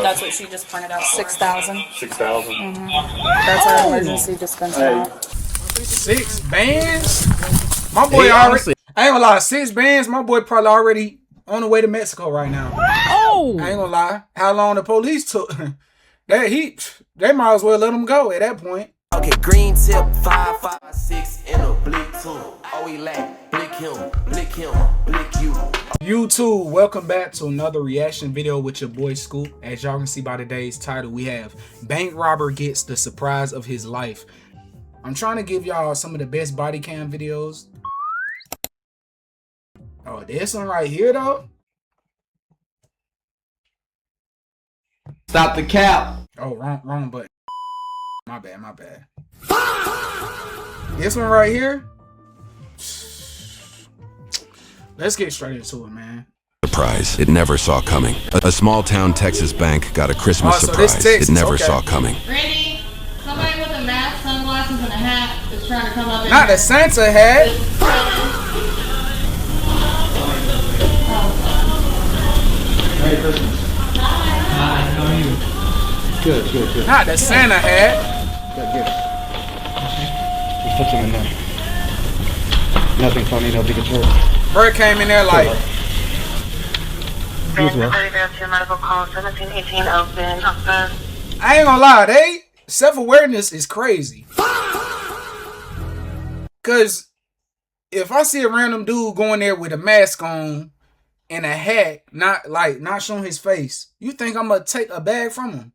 That's what she just printed out. 6,000. 6,000. That's our emergency dispenser out. 6 bands? My boy already. I ain't gonna lie, 6 bands. My boy probably already on the way to Mexico right now. Oh! I ain't gonna lie. How long the police took? They might as well let him go at that point. Okay, green tip 556 in a blick too. Oh, he like blick him, blick you. YouTube, welcome back to another reaction video with your boy Scoop. As y'all can see by today's title, we have bank robber gets the surprise of his life. I'm trying to give y'all some of the best body cam videos. Oh, this one right here though. Stop the cap. Oh, wrong button. My bad. This one right here. Let's get straight into it, man. Surprise it never saw coming. A small town Texas bank got a Christmas surprise Texas, it never saw coming. Randy, somebody with a mask, sunglasses, and a hat is trying to come up in Not here. the Santa hat. Merry Christmas. Hi, how are you? Good. Not the Santa hat. Good. Just put them in there. Nothing funny, nobody gets hurt. Bert came in there like. Medical call 1718 open. I ain't gonna lie, self-awareness is crazy. Cause if I see a random dude going there with a mask on and a hat, not showing his face, you think I'm gonna take a bag from him?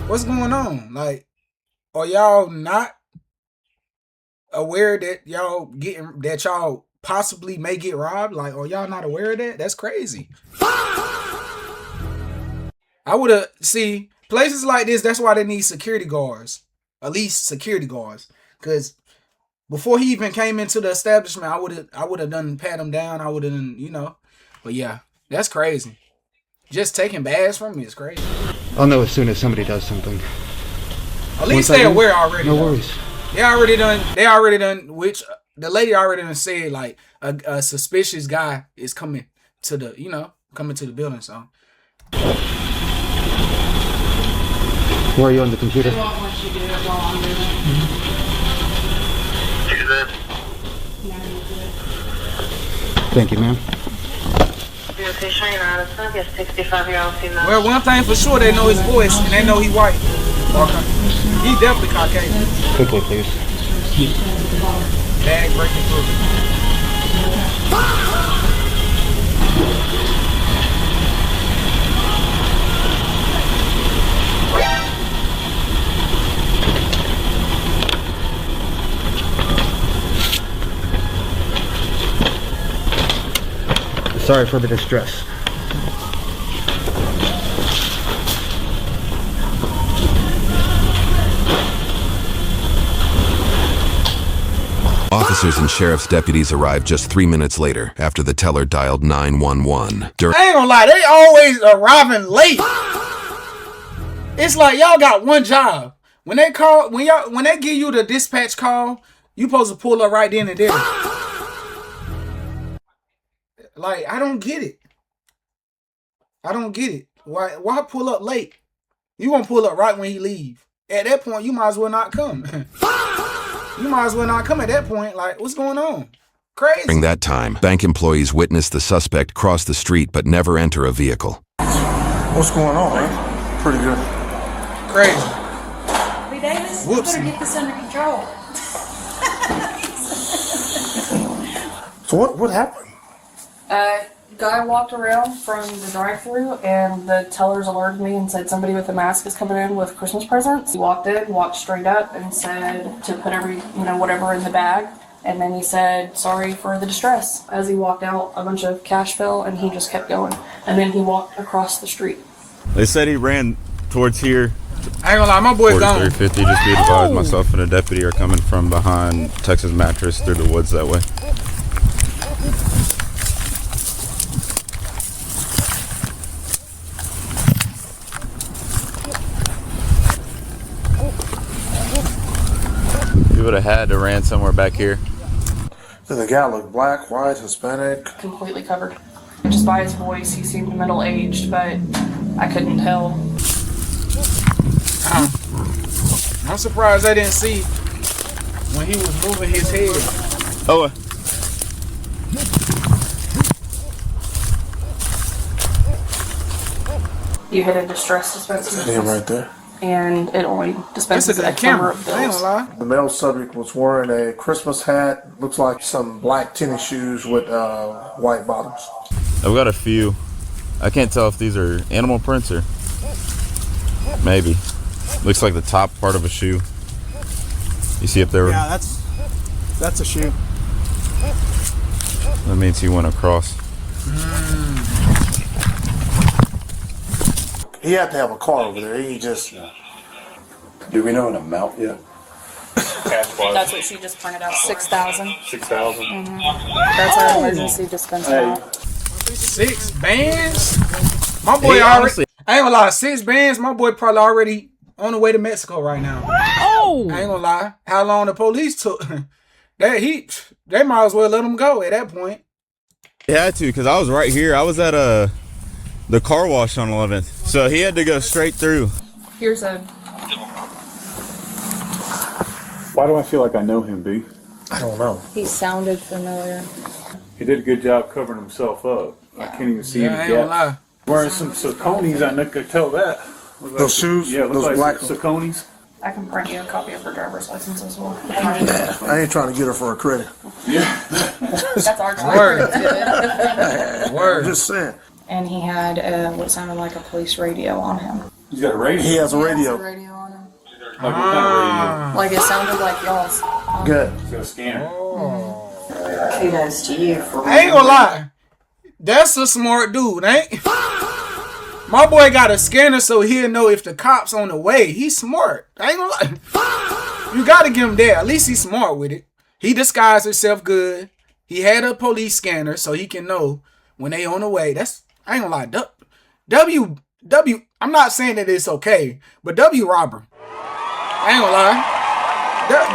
What's going on? Like, are y'all not aware that y'all possibly may get robbed? Like, are y'all not aware of that? That's crazy. I would have places like this. That's why they need security guards, at least security guards. Cause before he even came into the establishment, I would have done pat him down. I would have done, But yeah, that's crazy. Just taking bags from me is crazy. I'll know as soon as somebody does something. At least they aware already. No worries. They already done. Which the lady already done said like a suspicious guy is coming to the building. So. Where are you on the computer? I won't want you to do it while I'm doing it. Thank you, ma'am. Well, one thing for sure, they know his voice and they know he white. Okay. He definitely Caucasian. Quickly, please. Bag breaking through. Sorry for the distress. Officers and sheriff's deputies arrived just 3 minutes later after the teller dialed 911. I ain't gonna lie, they always arriving late. It's like y'all got one job. When they give you the dispatch call, you supposed to pull up right then and there. Like, I don't get it. Why pull up late? You gonna pull up right when he leave. At that point, you might as well not come. You might as well not come at that point. Like, what's going on? Crazy. During that time, bank employees witnessed the suspect cross the street but never enter a vehicle. What's going on, man? Pretty good. Crazy. Lee Davis, you better get this under control. So what happened? Guy walked around from the drive-thru and the tellers alerted me and said somebody with a mask is coming in with Christmas presents. He walked in, walked straight up and said to put whatever in the bag. And then he said, sorry for the distress. As he walked out, a bunch of cash fell and he just kept going. And then he walked across the street. They said he ran towards here. I ain't gonna lie, my boy gone. 350, just be advised, myself and a deputy are coming from behind Texas Mattress through the woods that way. You would have had to ran somewhere back here. Did the guy look black, white, Hispanic? Completely covered. Just by his voice, he seemed middle-aged, but I couldn't tell. I'm surprised I didn't see when he was moving his head. Oh. You hit a distress dispenser. Him right there. And it only dispenses Look at X that number camera. of I ain't bills. gonna lie. The male subject was wearing a Christmas hat, looks like some black tennis shoes with white bottoms. I've got a few. I can't tell if these are animal prints or maybe. Looks like the top part of a shoe. You see up there? Yeah, that's a shoe. That means he went across. He had to have a car over there. He just. Do we know an amount yet? That's what she just printed out. 6,000. 6,000. That's our emergency dispenser. 6 bands? My boy Hey, already. honestly- I ain't gonna lie. 6 bands. My boy probably already on the way to Mexico right now. Oh! I ain't gonna lie. How long the police took? They might as well let him go at that point. He had to, because I was right here. I was at the car wash on 11th. So he had to go straight through. Here's a. Why do I feel like I know him, B? I don't know. He sounded familiar. He did a good job covering himself up. I can't even see Yeah, I any ain't gonna gaps. lie. Wearing some Sauconys, I could tell that. Look like Those shoes? Yeah, look Those like black Sauconys. I can print you a copy of her driver's license as well. I ain't trying to get her for a credit. That's our Word. driver's Word. I'm just saying. And he had what sounded like a police radio on him. He's got a radio. He has a radio. Radio on him. Like what kind of Like it sounded like y'all's. Good. radio? He's got a scanner. Kudos to you for. I ain't gonna lie. That's a smart dude, ain't? My boy got a scanner so he'll know if the cop's on the way. He's smart. I ain't gonna lie. You gotta give him that. At least he's smart with it. He disguised himself good. He had a police scanner so he can know when they on the way. I ain't gonna lie. W. I'm not saying that it's okay, but W robber. I ain't gonna lie.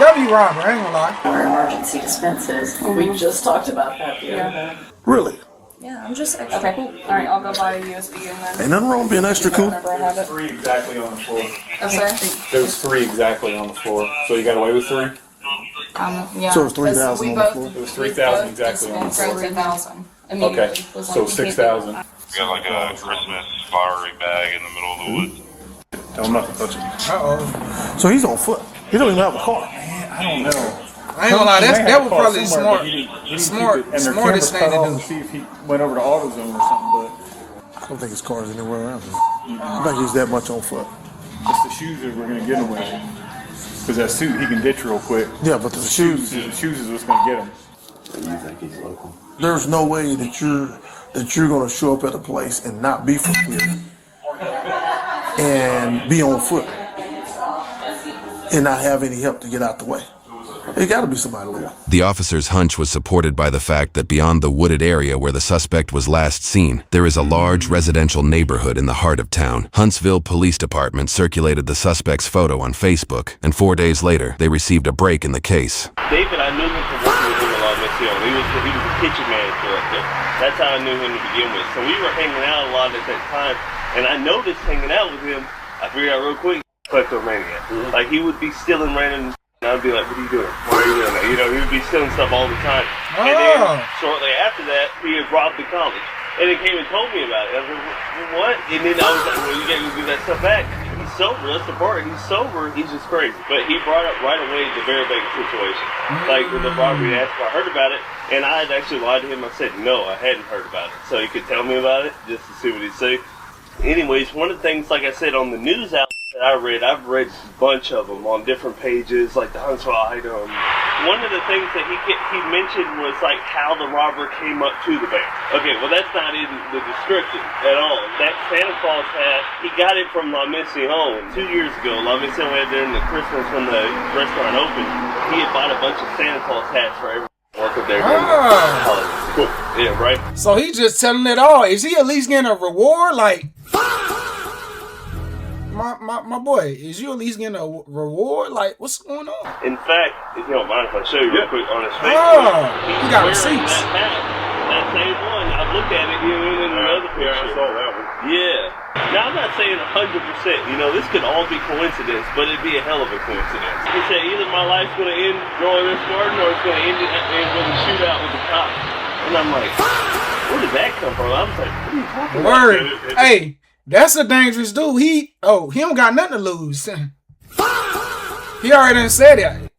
W robber. I ain't gonna lie. Our emergency dispenses. We just talked about that the other day. Really? Yeah, I'm just extra cool. Alright, I'll go buy a USB and then. Ain't nothing wrong with being extra cool. Whenever I have it. 3 exactly on the floor. I'm sorry? There was 3 exactly on the floor. So you got away with 3? Yeah. So it's 3,000 we on the both- floor? It was 3,000 exactly on the floor. 3,000. Okay, so 6,000. You got like a Christmas flowery bag in the middle of the woods. Tell him not to touch it. Uh-oh. So he's on foot. He don't even have a car. I don't know. I ain't gonna lie. He may That have would a car probably be somewhere, smart. but he didn't Smart. keep it, and their Smartest camera's thing cut to off do. see if he went over to AutoZone or something, I don't think his car is anywhere around here. I think he's that much on foot. but it's the shoes that we're gonna get him with. Because that suit he can ditch real quick. Yeah, but the shoes. The shoes is what's gonna get him. You think he's local? There's no way that you're gonna show up at a place and not be from here and be on foot and not have any help to get out the way. It got to be somebody local. The officer's hunch was supported by the fact that beyond the wooded area where the suspect was last seen, there is a large residential neighborhood in the heart of town. Huntsville Police Department circulated the suspect's photo on Facebook, and 4 days later, they received a break in the case. David, I knew him from working with him a lot, Miss Hill. He was a kitchen manager up there. That's how I knew him to begin with. So we were hanging out a lot at that time, and I noticed hanging out with him, I figured out real quick, kleptomaniac. Like he would be stealing random. And I'd be like, what are you doing? Why are you doing that? You know, he would be stealing stuff all the time. And then shortly after that, he had robbed the college. And he came and told me about it. I was like, what? And then I was like, well, you gotta go give that stuff back. He's sober, that's the part. He's sober, he's just crazy. But he brought up right away the Vera Vega situation. Like with the robbery, asked if I heard about it. And I had actually lied to him. I said, no, I hadn't heard about it. So he could tell me about it, just to see what he'd say. Anyways, one of the things, like I said, on the news outlet that I've read a bunch of them on different pages, like the Huntsville Item. One of the things that he mentioned was like how the robber came up to the bank. Okay, well that's not in the description at all. That Santa Claus hat, he got it from La Mission 2 years ago. La Mission had during the Christmas when the restaurant opened. He had bought a bunch of Santa Claus hats for everyone work up there. Cool. Yeah, right. So he's just telling it all. Is he at least getting a reward? Like, my boy, is you at least getting a reward? Like, what's going on? In fact, if you don't mind if I show you real quick on his Facebook, he got receipts. That same one, I looked at it in another picture. I saw that one. Yeah. Now, I'm not saying 100%, you know, this could all be coincidence, but it'd be a hell of a coincidence. He said either my life's going to end growing this garden or it's going to end with a shootout with the cops. And I'm like, where did that come from? I was like, what are you talking about? Word. Hey, that's a dangerous dude. He don't got nothing to lose. He already done said it.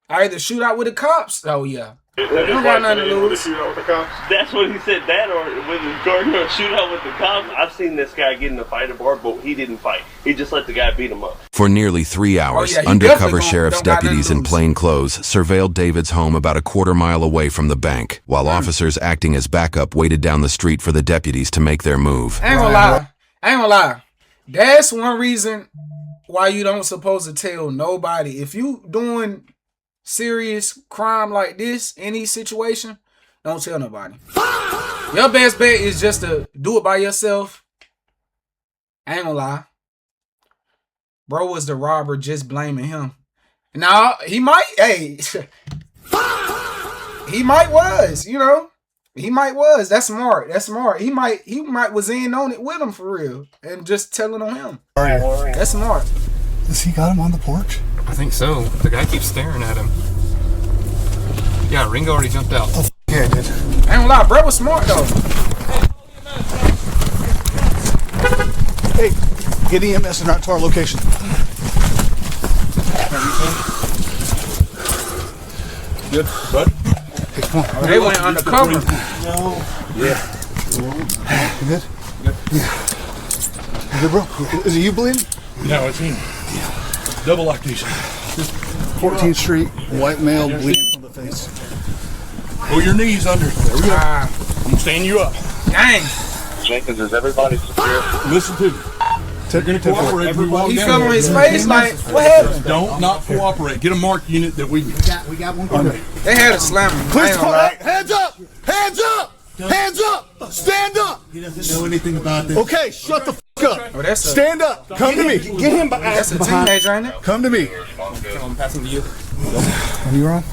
I either shoot out with the cops. Oh, yeah. You don't got nothing to lose. That's what he said, that or with his garden or shootout with the cops. I've seen this guy get in a fight at a bar, but he didn't fight. He just let the guy beat him up. For nearly 3 hours, yeah, he undercover definitely sheriff's don't got nothing deputies to in lose. plain clothes surveilled David's home about a quarter-mile away from the bank, while officers acting as backup waited down the street for the deputies to make their move. I ain't gonna lie. That's one reason why you don't supposed to tell nobody. If you doing serious crime like this, any situation, don't tell nobody. Your best bet is just to do it by yourself. I ain't gonna lie. Bro was the robber, just blaming him. Now, he might, he might was, you know. He might was. That's smart. He might was in on it with him for real. And just telling on him. That's smart. Has he got him on the porch? I think so. The guy keeps staring at him. Yeah, Ringo already jumped out. Oh, yeah, I did. I ain't gonna lie, bro was smart though. Hey, get EMS and out to our location. Good, bud. Hey, come on. They went undercover. No. Yeah. You good? Yeah. You good, bro? Is it you bleeding? No, it's him. Yeah. Double lactation. 14th Street, white male bleeding from the face. Pull your knees under. There we go. I'm gonna stand you up. Dang. Jenkins, is everybody secure? Listen to me. You're gonna cooperate. He fell on his face like, what happened? Don't not cooperate. Get a marked unit that we got one. Okay. They had to slam him. Please come out. Hands up! Hands up! Hands up! Stand up! He doesn't know anything about this. Okay, shut the f up. Oh, that's Stand up. Come to me. Get him behind. That's a teenager, ain't it? Come to me. I'm passing to you. When you on?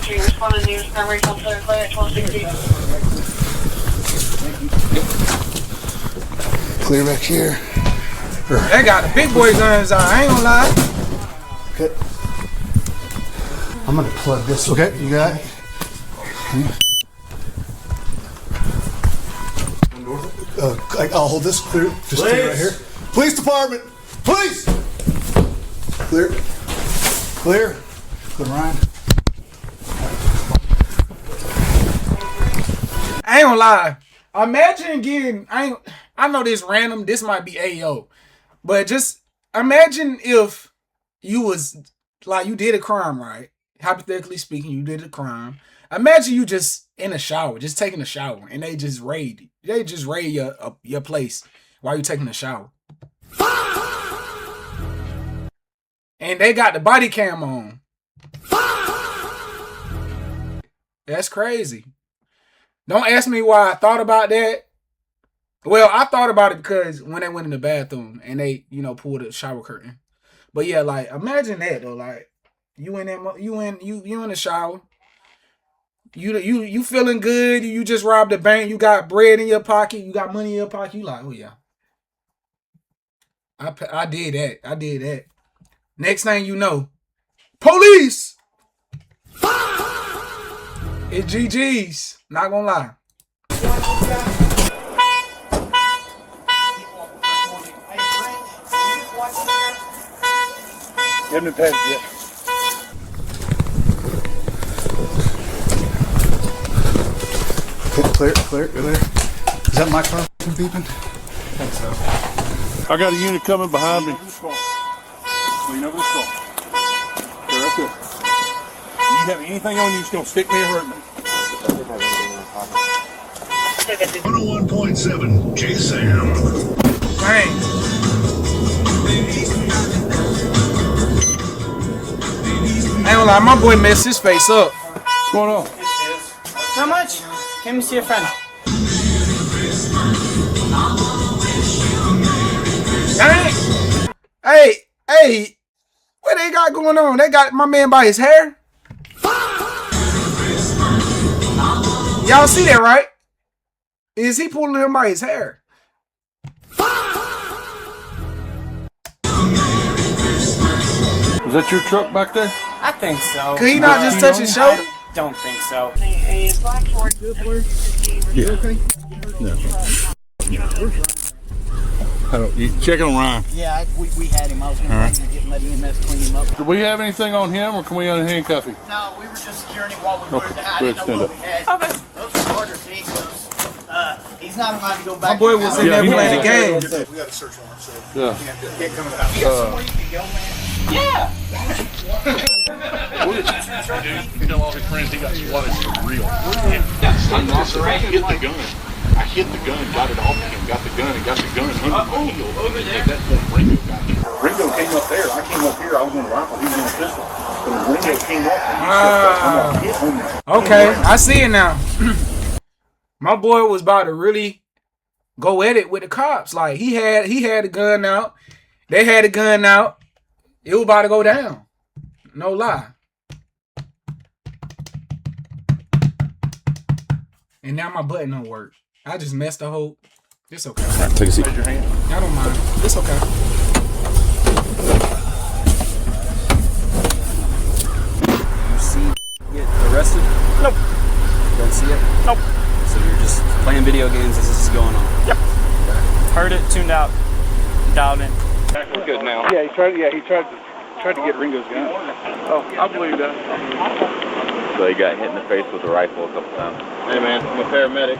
Do you respond to news summary from Clear Clay at 1260? Clear back here. They got the big boy guns out. I ain't gonna lie. Okay. I'm gonna plug this. Okay, you got it? I'll hold this clear. Just stay right here. Police department! Police! Clear. Clear. Good, Ryan. I ain't gonna lie. Imagine getting, I know this random, this might be AO, but just imagine if you was, like, you did a crime, right? Hypothetically speaking, you did a crime. Imagine you just in a shower, just taking a shower, and they just raid your place while you taking a shower. And they got the body cam on. That's crazy. Don't ask me why I thought about that. Well, I thought about it because when they went in the bathroom and they, pulled the shower curtain. But yeah, like, imagine that though. Like, you in the shower. You feeling good. You just robbed the bank. You got bread in your pocket. You got money in your pocket. You like, oh yeah. I did that. Next thing you know, police. It's GG's. Not gonna lie. Get him in pad, yeah. Clear. You're there. Is that my car beeping? I think so. I got a unit coming behind me. Lean over the skull. Stay right there. You have anything on you that's gonna stick me or hurt me? 101.7 K-Sam. Dang. I ain't gonna lie, my boy messed his face up. What's going on? How much? Came to see a friend. Dang. Hey, what they got going on? They got my man by his hair. Y'all see that, right? Is he pulling him by his hair? Was that your truck back there? I think so. Could he not just touch his shoulder? I don't think so. A black Ford. Yeah. No. You checking on Ryan? Yeah, we had him. I was going to let EMS clean him up. Do we have anything on him, or can we unhandcuff him? No, we were just securing him while we were Okay, in the house. go ahead, stand up. Okay. Those are orders, see? He's not allowed to go back. My boy was in there playing the game. We got a search warrant, so. Yeah. You got somewhere you can go, man? Yeah. You tell all his friends he got swatted for real. I hit the gun. I hit the gun, got it off him, got the gun, and got the gun under my heel. At that point, Ringo got me. Ringo came up there. I came up here. I was on the rifle. He was on the pistol. But when Ringo came up, he stepped up. I'm like, hit him. Okay, I see it now. My boy was about to really go at it with the cops. Like he had the gun out. They had the gun out. It was about to go down. No lie. And now my button don't work. I just messed the whole. It's okay. All right, take a seat. Raise your hand. I don't mind. It's okay. You see get arrested? Nope. You don't see it? Nope. So you're just playing video games as this is going on? Yep. Heard it, tuned out, dialed in. We're good now. Yeah, he tried to get Ringo's gun. Oh, I believe that. So he got hit in the face with a rifle a couple times. Hey man, I'm a paramedic.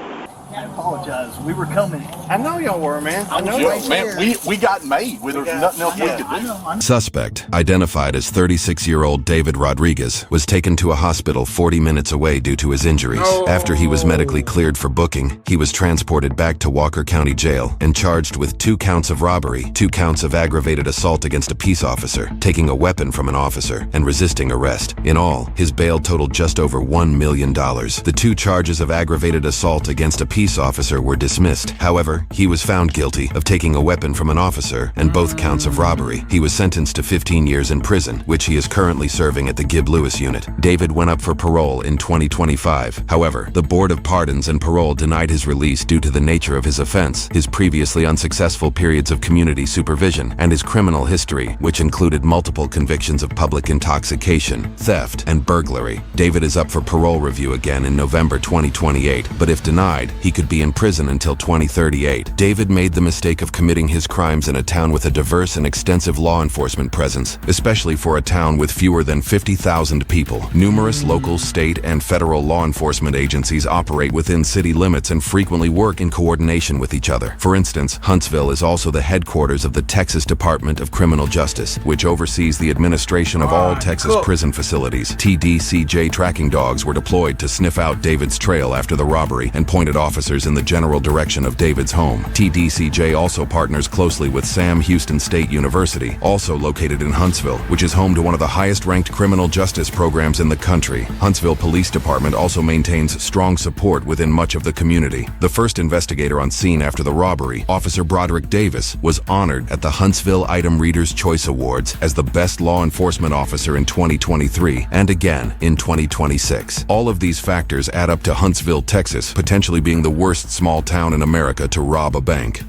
I apologize. We were coming. I know y'all were, man. I know Man, we got made. There was nothing else we could do. Suspect, identified as 36-year-old David Rodriguez, was taken to a hospital 40 minutes away due to his injuries. After he was medically cleared for booking, he was transported back to Walker County Jail and charged with 2 counts of robbery, 2 counts of aggravated assault against a peace officer, taking a weapon from an officer, and resisting arrest. In all, his bail totaled just over $1 million. The 2 charges of aggravated assault against a peace officer were dismissed. However, he was found guilty of taking a weapon from an officer and both counts of robbery. He was sentenced to 15 years in prison, which he is currently serving at the Gibb Lewis unit. David went up for parole in 2025. However, the Board of Pardons and Parole denied his release due to the nature of his offense, his previously unsuccessful periods of community supervision, and his criminal history, which included multiple convictions of public intoxication, theft, and burglary. David is up for parole review again in November 2028, but if denied, he could be in prison until 2038. David made the mistake of committing his crimes in a town with a diverse and extensive law enforcement presence, especially for a town with fewer than 50,000 people. Numerous local, state, and federal law enforcement agencies operate within city limits and frequently work in coordination with each other. For instance, Huntsville is also the headquarters of the Texas Department of Criminal Justice, which oversees the administration of all Texas prison facilities. TDCJ tracking dogs were deployed to sniff out David's trail after the robbery and pointed officers in the general direction of David's home. TDCJ also partners closely with Sam Houston State University, also located in Huntsville, which is home to one of the highest-ranked criminal justice programs in the country. Huntsville Police Department also maintains strong support within much of the community. The first investigator on scene after the robbery, Officer Broderick Davis, was honored at the Huntsville Item Reader's Choice Awards as the best law enforcement officer in 2023 and again in 2026. All of these factors add up to Huntsville, Texas, potentially being the worst small town in America to rob a bank.